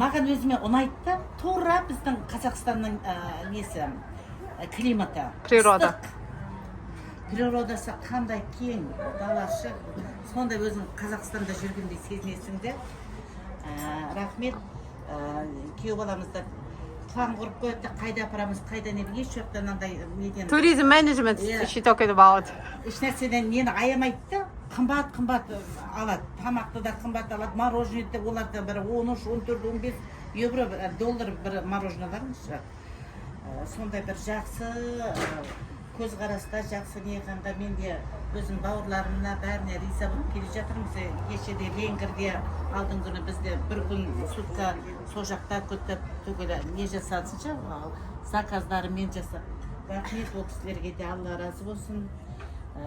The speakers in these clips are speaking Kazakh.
Маған өзіме ұнайды да, тура біздің Қазақстанның несі, климаты. Природа. Природасы қандай кең, далашы. Сондай өзің Қазақстанда жүргендей сезінесің де. Рахмет, күйеу баламызды план құрып қойды, қайда апарамыз, қайда не еш жоқтан андай неден. Tourism management, she talking about. Еш нәрседен нені аямайды да, қымбат алады. Тамақты да қымбат алады, мороженеді оларда бір 13, 14, 15 евро доллар бір мороженаларыңыз. Сондай бір жақсы көзқараста, жақсы неғанға мен де өзім бауырларымна бәріне риза болып келе жатырмыз. Кешеде Венгрде алдың күні бізде бір күн сутка сол жақта күтіп түгілі не жасадынша заказдарымен жасап. Рахмет ол кісілерге де, Алла разы болсын.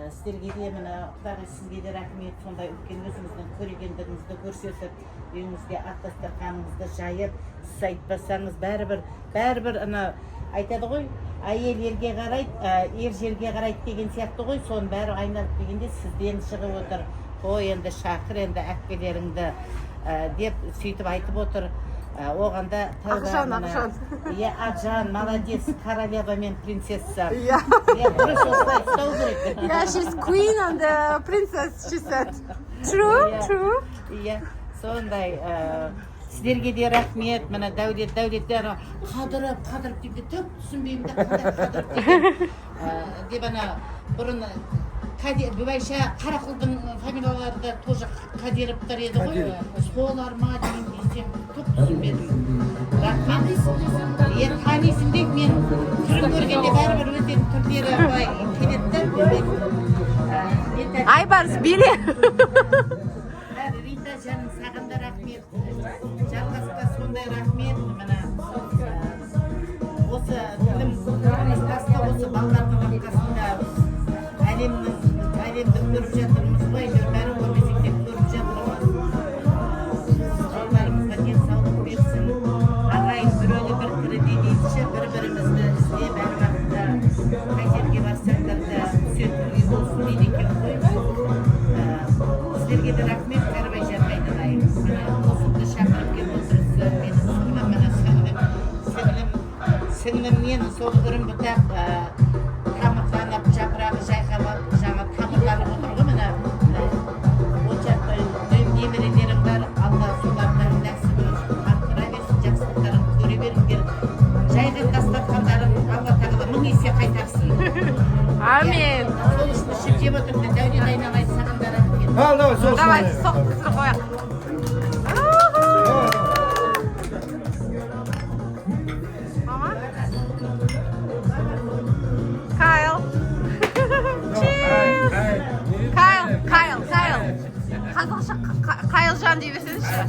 Сіздерге де міне Құдай сізге де рахмет, сондай үлкен өзіңіздің көрегендігіңізді көрсетіп, үйіңізде ақ дастарханыңызды жайып, сіз айтпасаңыз бәрібір ана айтады ғой, әйел ерге қарайды, ер жерге қарайды деген сияқты ғой, соның бәрі айналып дегенде сізден шығып отыр. Ой, енді шақыр, енді әпкелеріңді деп сөйтіп айтып отыр. Оғанда Ақжан. Ақжан, молодец, королева мен принцесса. Yeah, she's queen and the princess, she said. True. Сондай сіздерге де рахмет, мына дәулеттер қадырып дейді, түк түсінбеймін де қадырып деген деп ана бұрын Бұбайша Қарақұлдың фамилиялары да тоже Қадировтар еді ғой, солар ма деген десем түк түсінбедім. Рахмет. Танисың деп мен түрін көргенде бәрібір өздерінің түрлері былай келеді де. Айбарс, биле. Рита жаным, саған да рахмет. Жалғасқа сондай рахмет. Осы тілім таста осы балалардың арқасында әлемді көріп жатырмыз ғой, бәрі көрмесек те көріп жатырмыз. Балаларымызға денсаулық берсін. Ағайын біреулі бір тіріде дейінші бір-бірімізді іздеп әр уақытта қай жерге барсаңдар да түсетін үй болсын дейді екен ғой. Сіздерге де рахмет, Кәрібайжан айналайын. Осынды шақырып келіп отырсыз. Менің сіңлім мен сол үрім бұтақ тамырланып, жапырағы жайқалып, жаңа тамырланып отыр ғой, міне от жақтай немерелерім бар, Алла солардың нәсібін арттыра берсін, жақсылықтарын көре беріңдер. Жайған дастархандарын Алла тағала мың есе қайтарсын. Амин. Сол үшін ішіп жеп отырды, дәулет айналайын, саған да рахмет. Давайте соқтысыр қояқ. Қазақша Қайылжан дей берсеңізші.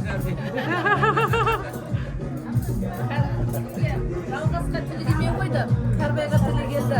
Жалғасқа тілі келмей қойды, Кәрібайға тілі келді.